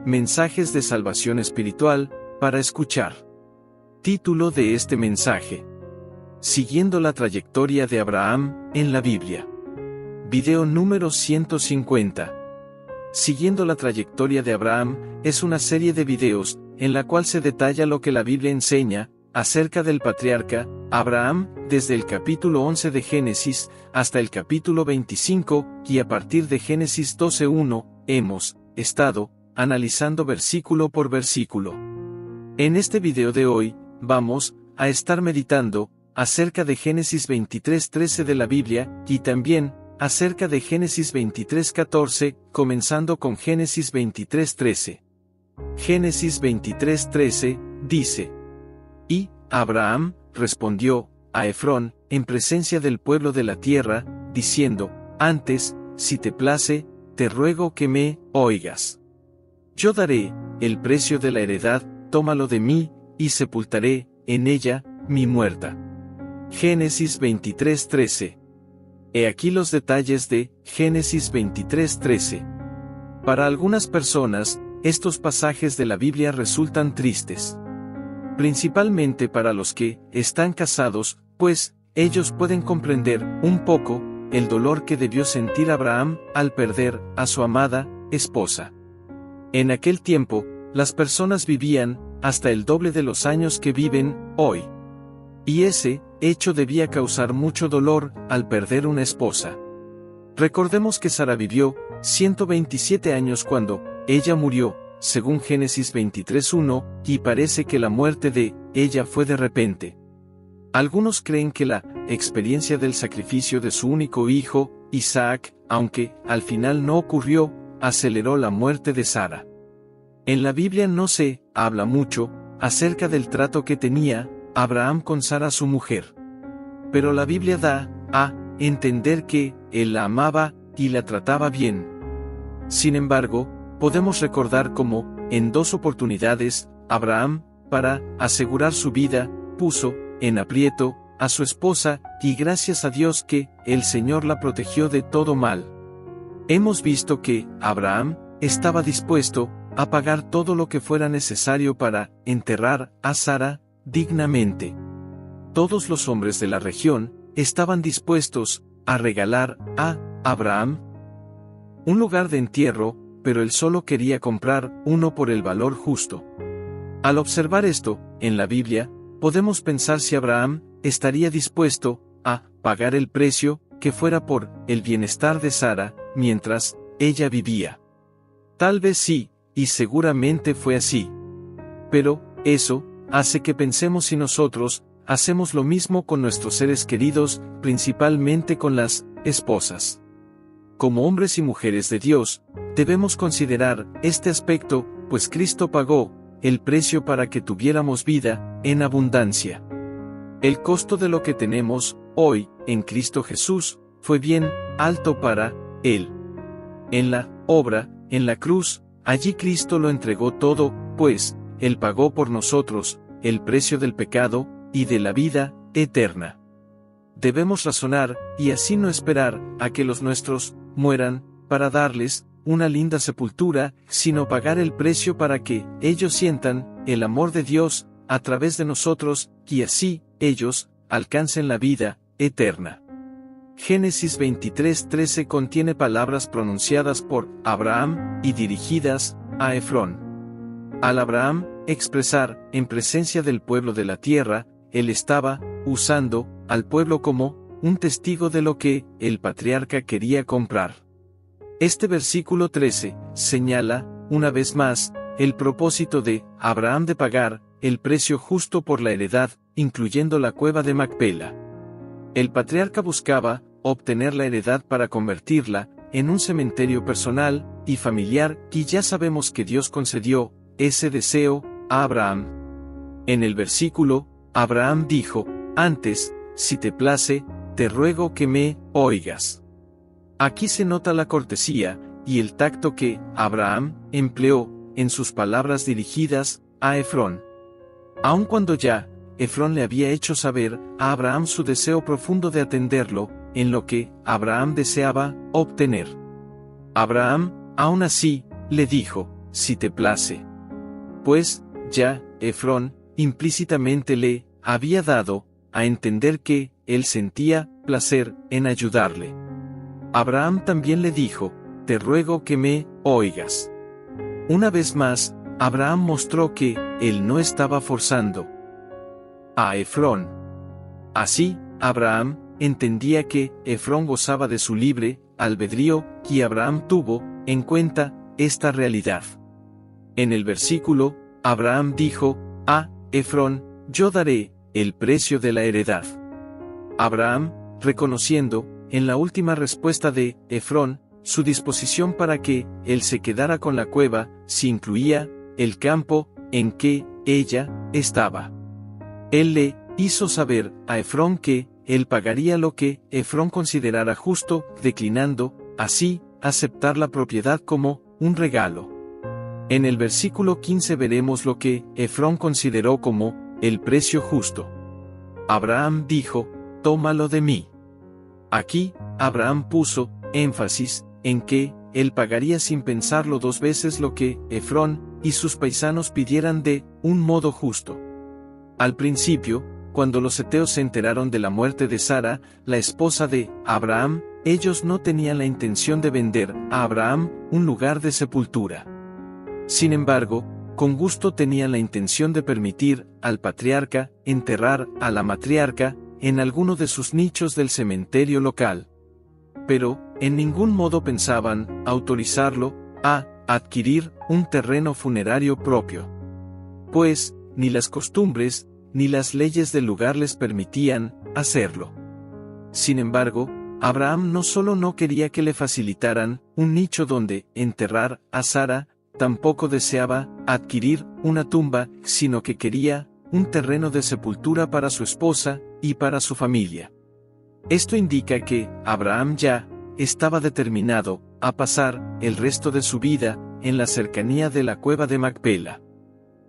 Mensajes de salvación espiritual, para escuchar. Título de este mensaje: Siguiendo la trayectoria de Abraham, en la Biblia. Video número 150. Siguiendo la trayectoria de Abraham, es una serie de videos, en la cual se detalla lo que la Biblia enseña, acerca del patriarca, Abraham, desde el capítulo 11 de Génesis, hasta el capítulo 25, y a partir de Génesis 12:1, hemos estado analizando versículo por versículo. En este video de hoy, vamos a estar meditando acerca de Génesis 23:13 de la Biblia, y también acerca de Génesis 23:14, comenzando con Génesis 23:13. Génesis 23:13, dice: Y Abraham respondió a Efrón, en presencia del pueblo de la tierra, diciendo: Antes, si te place, te ruego que me oigas. Yo daré el precio de la heredad, tómalo de mí, y sepultaré en ella mi muerta. Génesis 23:13. He aquí los detalles de Génesis 23:13. Para algunas personas, estos pasajes de la Biblia resultan tristes. Principalmente para los que están casados, pues ellos pueden comprender un poco el dolor que debió sentir Abraham al perder a su amada esposa. En aquel tiempo, las personas vivían hasta el doble de los años que viven hoy. Y ese hecho debía causar mucho dolor al perder una esposa. Recordemos que Sara vivió 127 años cuando ella murió, según Génesis 23:1, y parece que la muerte de ella fue de repente. Algunos creen que la experiencia del sacrificio de su único hijo, Isaac, aunque al final no ocurrió, aceleró la muerte de Sara. En la Biblia no se habla mucho acerca del trato que tenía Abraham con Sara su mujer. Pero la Biblia da a entender que él la amaba y la trataba bien. Sin embargo, podemos recordar cómo, en 2 oportunidades, Abraham, para asegurar su vida, puso en aprieto a su esposa, y gracias a Dios que el Señor la protegió de todo mal. Hemos visto que Abraham estaba dispuesto a pagar todo lo que fuera necesario para enterrar a Sara dignamente. Todos los hombres de la región estaban dispuestos a regalar a Abraham un lugar de entierro, pero él solo quería comprar uno por el valor justo. Al observar esto, en la Biblia, podemos pensar si Abraham estaría dispuesto a pagar el precio que fuera por el bienestar de Sara, mientras ella vivía. Tal vez sí, y seguramente fue así. Pero eso hace que pensemos si nosotros hacemos lo mismo con nuestros seres queridos, principalmente con las esposas. Como hombres y mujeres de Dios, debemos considerar este aspecto, pues Cristo pagó el precio para que tuviéramos vida en abundancia. El costo de lo que tenemos hoy en Cristo Jesús fue bien alto para Él. En la obra, en la cruz, allí Cristo lo entregó todo, pues Él pagó por nosotros el precio del pecado y de la vida eterna. Debemos razonar y así no esperar a que los nuestros mueran para darles una linda sepultura, sino pagar el precio para que ellos sientan el amor de Dios a través de nosotros, y así ellos alcancen la vida eterna. Génesis 23:13 contiene palabras pronunciadas por Abraham y dirigidas a Efrón. Al Abraham expresar en presencia del pueblo de la tierra, él estaba usando al pueblo como un testigo de lo que el patriarca quería comprar. Este versículo 13 señala, una vez más, el propósito de Abraham de pagar el precio justo por la heredad, incluyendo la cueva de Macpela. El patriarca buscaba obtener la heredad para convertirla en un cementerio personal y familiar, y ya sabemos que Dios concedió ese deseo a Abraham. En el versículo, Abraham dijo: Antes, si te place, te ruego que me oigas. Aquí se nota la cortesía y el tacto que Abraham empleó en sus palabras dirigidas a Efrón. Aun cuando ya Efrón le había hecho saber a Abraham su deseo profundo de atenderlo en lo que Abraham deseaba obtener. Abraham, aún así, le dijo: si te place. Pues, ya, Efrón, implícitamente le había dado a entender que él sentía placer en ayudarle. Abraham también le dijo, te ruego que me oigas. Una vez más, Abraham mostró que él no estaba forzando a Efrón. Así, Abraham entendía que Efrón gozaba de su libre albedrío y Abraham tuvo en cuenta esta realidad. En el versículo, Abraham dijo, a Efrón, yo daré el precio de la heredad. Abraham, reconociendo, en la última respuesta de Efrón, su disposición para que él se quedara con la cueva, si incluía el campo en que ella estaba. Él le hizo saber a Efrón que él pagaría lo que Efrón considerara justo, declinando, así, aceptar la propiedad como un regalo. En el versículo 15 veremos lo que Efrón consideró como el precio justo. Abraham dijo, tómalo de mí. Aquí, Abraham puso énfasis en que él pagaría sin pensarlo dos veces lo que Efrón y sus paisanos pidieran de un modo justo. Al principio, cuando los heteos se enteraron de la muerte de Sara, la esposa de Abraham, ellos no tenían la intención de vender a Abraham un lugar de sepultura. Sin embargo, con gusto tenían la intención de permitir al patriarca enterrar a la matriarca en alguno de sus nichos del cementerio local. Pero, en ningún modo pensaban autorizarlo a adquirir un terreno funerario propio. Pues, ni las costumbres, ni las leyes del lugar les permitían hacerlo. Sin embargo, Abraham no solo no quería que le facilitaran un nicho donde enterrar a Sara, tampoco deseaba adquirir una tumba, sino que quería un terreno de sepultura para su esposa y para su familia. Esto indica que Abraham ya estaba determinado a pasar el resto de su vida en la cercanía de la cueva de Macpela.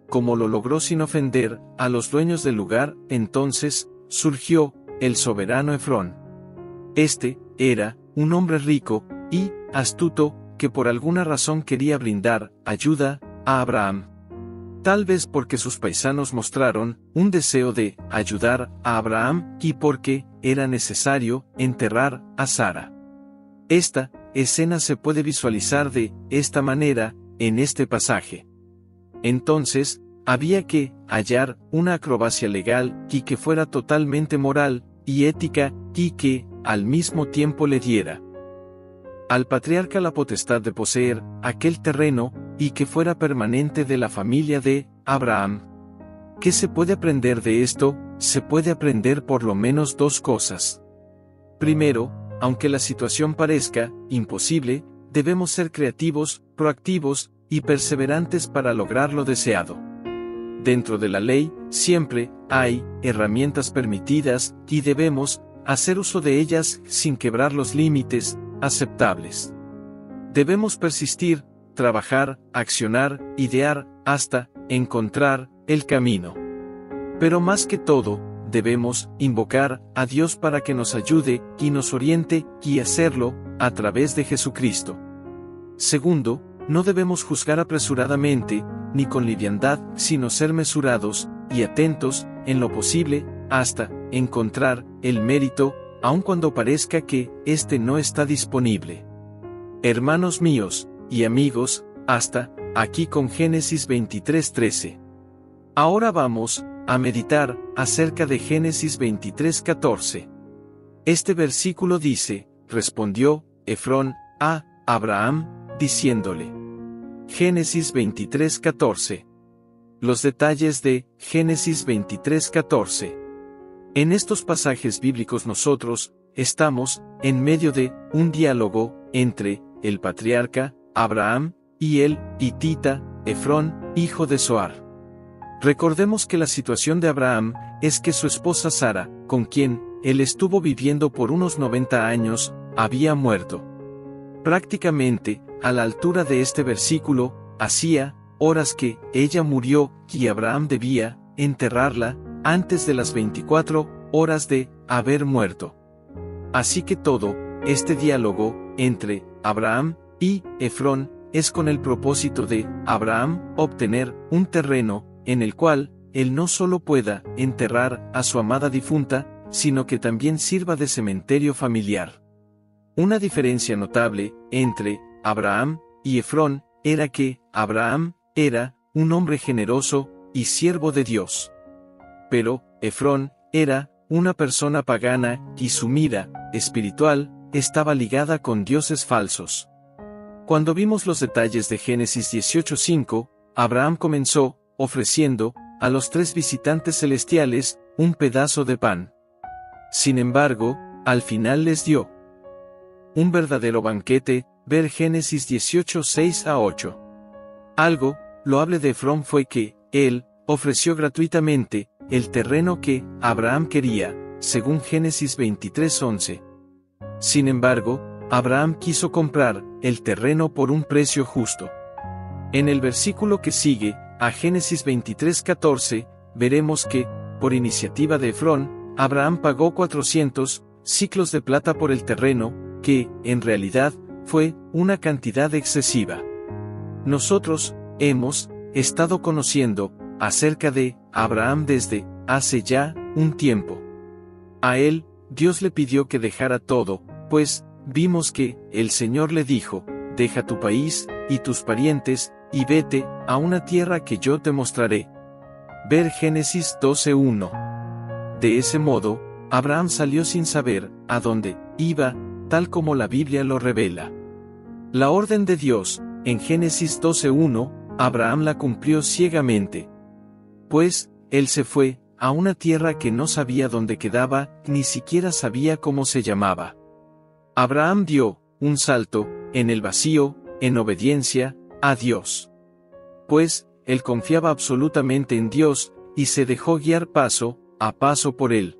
Como lo logró sin ofender a los dueños del lugar, entonces surgió el soberano Efrón. Este era un hombre rico y astuto que por alguna razón quería brindar ayuda a Abraham. Tal vez porque sus paisanos mostraron un deseo de ayudar a Abraham y porque era necesario enterrar a Sara. Esta escena se puede visualizar de esta manera en este pasaje. Entonces, había que hallar una acrobacia legal y que fuera totalmente moral y ética y que, al mismo tiempo, le diera al patriarca la potestad de poseer aquel terreno y que fuera permanente de la familia de Abraham. ¿Qué se puede aprender de esto? Se puede aprender por lo menos dos cosas. Primero, aunque la situación parezca imposible, debemos ser creativos, proactivos y perseverantes para lograr lo deseado. Dentro de la ley, siempre hay herramientas permitidas y debemos hacer uso de ellas sin quebrar los límites aceptables. Debemos persistir, trabajar, accionar, idear, hasta encontrar el camino. Pero más que todo, debemos invocar a Dios para que nos ayude y nos oriente, y hacerlo a través de Jesucristo. Segundo, no debemos juzgar apresuradamente, ni con liviandad, sino ser mesurados y atentos, en lo posible, hasta encontrar el mérito, aun cuando parezca que éste no está disponible. Hermanos míos y amigos, hasta aquí con Génesis 23:13. Ahora vamos a meditar acerca de Génesis 23:14. Este versículo dice, respondió Efrón a Abraham, diciéndole. Génesis 23:14. Los detalles de Génesis 23:14. En estos pasajes bíblicos nosotros estamos en medio de un diálogo entre el patriarca Abraham y el hitita Efrón, hijo de Zohar. Recordemos que la situación de Abraham es que su esposa Sara, con quien él estuvo viviendo por unos 90 años, había muerto. Prácticamente, a la altura de este versículo, hacía horas que ella murió y Abraham debía enterrarla antes de las 24 horas de haber muerto. Así que todo este diálogo entre Abraham y Efrón es con el propósito de Abraham obtener un terreno en el cual él no solo pueda enterrar a su amada difunta, sino que también sirva de cementerio familiar. Una diferencia notable entre Abraham y Efrón era que Abraham era un hombre generoso y siervo de Dios. Pero Efrón era una persona pagana y su mira espiritual estaba ligada con dioses falsos. Cuando vimos los detalles de Génesis 18:5, Abraham comenzó ofreciendo a los 3 visitantes celestiales un pedazo de pan. Sin embargo, al final les dio un verdadero banquete, ver Génesis 18:6-8. Algo loable de Efrón fue que él ofreció gratuitamente el terreno que Abraham quería, según Génesis 23:11. Sin embargo, Abraham quiso comprar el terreno por un precio justo. En el versículo que sigue, a Génesis 23:14, veremos que, por iniciativa de Efrón, Abraham pagó 400 siclos de plata por el terreno, que, en realidad, fue una cantidad excesiva. Nosotros hemos estado conociendo acerca de Abraham desde hace ya un tiempo. A él, Dios le pidió que dejara todo, pues vimos que el Señor le dijo: deja tu país y tus parientes, y vete a una tierra que yo te mostraré. Ver Génesis 12:1. De ese modo, Abraham salió sin saber a dónde iba, tal como la Biblia lo revela. La orden de Dios, en Génesis 12:1, Abraham la cumplió ciegamente. Pues, él se fue a una tierra que no sabía dónde quedaba, ni siquiera sabía cómo se llamaba. Abraham dio un salto en el vacío, en obediencia a Dios. Pues, él confiaba absolutamente en Dios, y se dejó guiar paso a paso por él.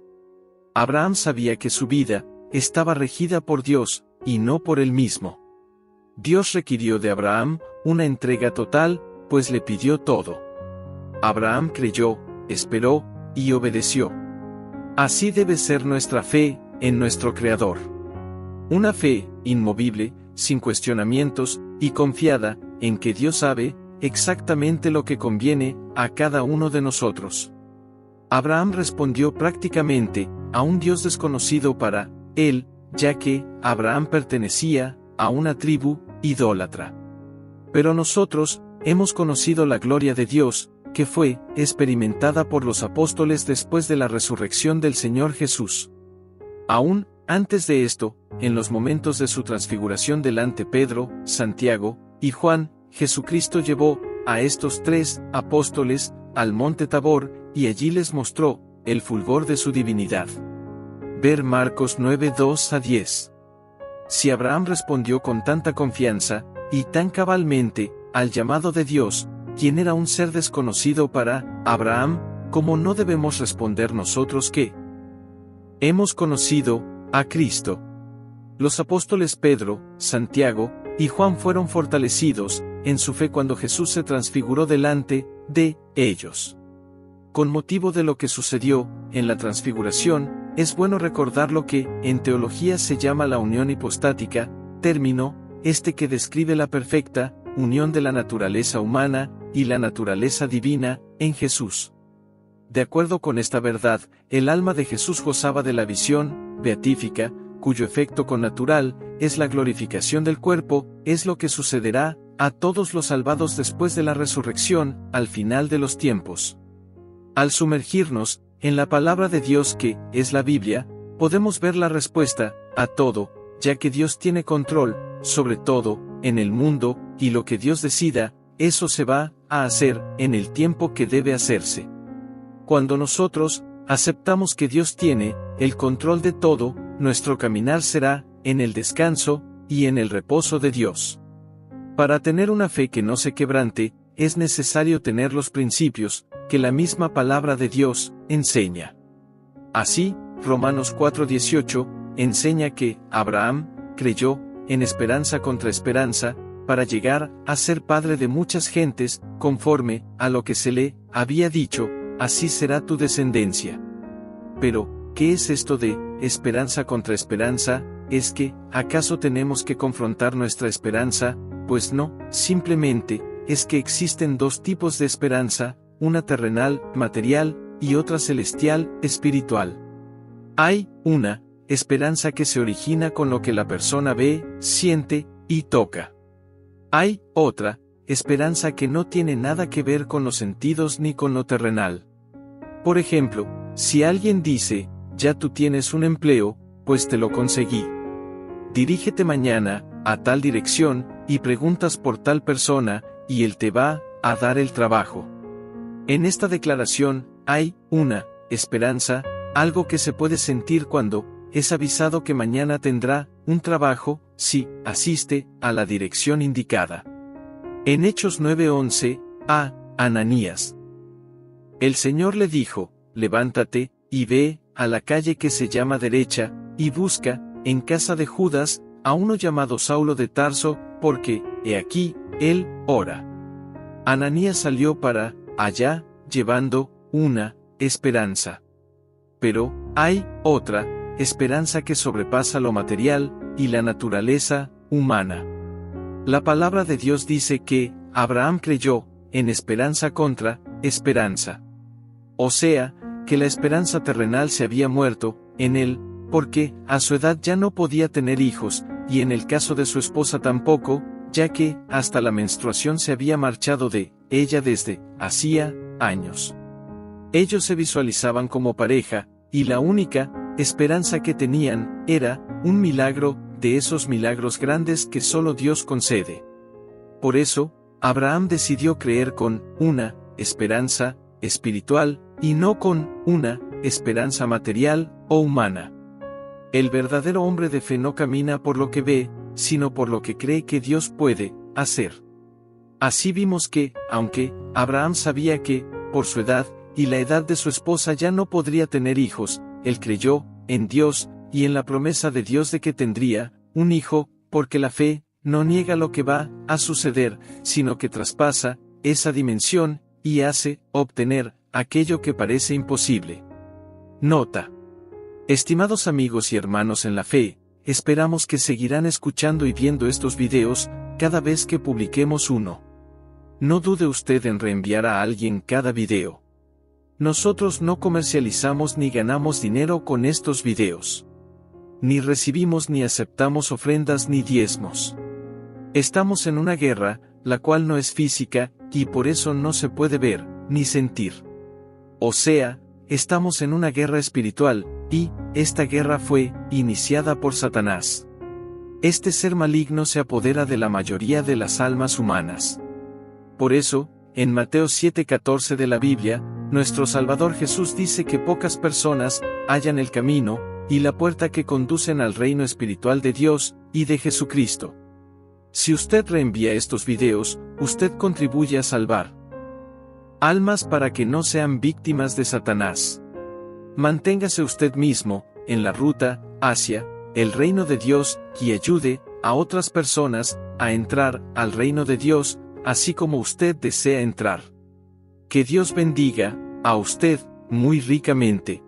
Abraham sabía que su vida estaba regida por Dios, y no por él mismo. Dios requirió de Abraham una entrega total, pues le pidió todo. Abraham creyó, esperó, y obedeció. Así debe ser nuestra fe en nuestro Creador. Una fe inmovible, sin cuestionamientos, y confiada en que Dios sabe exactamente lo que conviene a cada uno de nosotros. Abraham respondió prácticamente a un Dios desconocido para él, ya que Abraham pertenecía a una tribu idólatra. Pero nosotros hemos conocido la gloria de Dios, que fue experimentada por los apóstoles después de la resurrección del Señor Jesús. Aún antes de esto, en los momentos de su transfiguración delante Pedro, Santiago y Juan, Jesucristo llevó a estos 3 apóstoles al monte Tabor, y allí les mostró el fulgor de su divinidad. Ver Marcos 9:2-10. Si Abraham respondió con tanta confianza y tan cabalmente al llamado de Dios, quien era un ser desconocido para Abraham, ¿cómo no debemos responder nosotros que hemos conocido a Cristo? Los apóstoles Pedro, Santiago y Juan fueron fortalecidos en su fe cuando Jesús se transfiguró delante de ellos. Con motivo de lo que sucedió en la transfiguración, es bueno recordar lo que en teología se llama la unión hipostática, término que describe la perfecta unión de la naturaleza humana y la naturaleza divina en Jesús. De acuerdo con esta verdad, el alma de Jesús gozaba de la visión beatífica, cuyo efecto connatural es la glorificación del cuerpo, es lo que sucederá a todos los salvados después de la resurrección, al final de los tiempos. Al sumergirnos en la palabra de Dios que es la Biblia, podemos ver la respuesta a todo, ya que Dios tiene control sobre todo en el mundo, y lo que Dios decida, eso se va a hacer en el tiempo que debe hacerse. Cuando nosotros aceptamos que Dios tiene el control de todo, nuestro caminar será en el descanso y en el reposo de Dios. Para tener una fe que no se quebrante, es necesario tener los principios que la misma palabra de Dios enseña. Así, Romanos 4:18 enseña que Abraham creyó en esperanza contra esperanza, para llegar a ser padre de muchas gentes, conforme a lo que se le había dicho: así será tu descendencia. Pero, ¿qué es esto de esperanza contra esperanza? Es que, ¿acaso tenemos que confrontar nuestra esperanza pues no, simplemente, es que existen dos tipos de esperanza, una terrenal, material, y otra celestial, espiritual. Hay una esperanza que se origina con lo que la persona ve, siente y toca. Hay otra esperanza que no tiene nada que ver con los sentidos ni con lo terrenal. Por ejemplo, si alguien dice, ya tú tienes un empleo, pues te lo conseguí. Dirígete mañana a tal dirección y preguntas por tal persona, y él te va a dar el trabajo. En esta declaración hay una esperanza, algo que se puede sentir cuando es avisado que mañana tendrá un trabajo, si asiste a la dirección indicada. En Hechos 9:11, a Ananías. El Señor le dijo, levántate, y ve a la calle que se llama Derecha, y busca, en casa de Judas, a uno llamado Saulo de Tarso, porque, he aquí, él ora. Ananías salió para allá, llevando una esperanza. Pero hay otra esperanza que sobrepasa lo material y la naturaleza humana. La palabra de Dios dice que Abraham creyó en esperanza contra esperanza. O sea, que la esperanza terrenal se había muerto en él, porque a su edad ya no podía tener hijos, y en el caso de su esposa tampoco, ya que hasta la menstruación se había marchado de ella desde hacía años. Ellos se visualizaban como pareja, y la única esperanza que tenían era un milagro, de esos milagros grandes que solo Dios concede. Por eso, Abraham decidió creer con una esperanza espiritual, y no con una esperanza material o humana. El verdadero hombre de fe no camina por lo que ve, sino por lo que cree que Dios puede hacer. Así vimos que, aunque Abraham sabía que, por su edad, y la edad de su esposa ya no podría tener hijos, él creyó en Dios, y en la promesa de Dios de que tendría un hijo, porque la fe no niega lo que va a suceder, sino que traspasa esa dimensión, y hace obtener aquello que parece imposible. Nota. Estimados amigos y hermanos en la fe, esperamos que seguirán escuchando y viendo estos videos cada vez que publiquemos uno. No dude usted en reenviar a alguien cada video. Nosotros no comercializamos ni ganamos dinero con estos videos. Ni recibimos ni aceptamos ofrendas ni diezmos. Estamos en una guerra, la cual no es física, y por eso no se puede ver, ni sentir. O sea, estamos en una guerra espiritual, y esta guerra fue iniciada por Satanás. Este ser maligno se apodera de la mayoría de las almas humanas. Por eso, en Mateo 7:14 de la Biblia, nuestro Salvador Jesús dice que pocas personas hallan el camino y la puerta que conducen al reino espiritual de Dios y de Jesucristo. Si usted reenvía estos videos, usted contribuye a salvar almas para que no sean víctimas de Satanás. Manténgase usted mismo en la ruta hacia el reino de Dios y ayude a otras personas a entrar al reino de Dios, así como usted desea entrar. Que Dios bendiga a usted muy ricamente.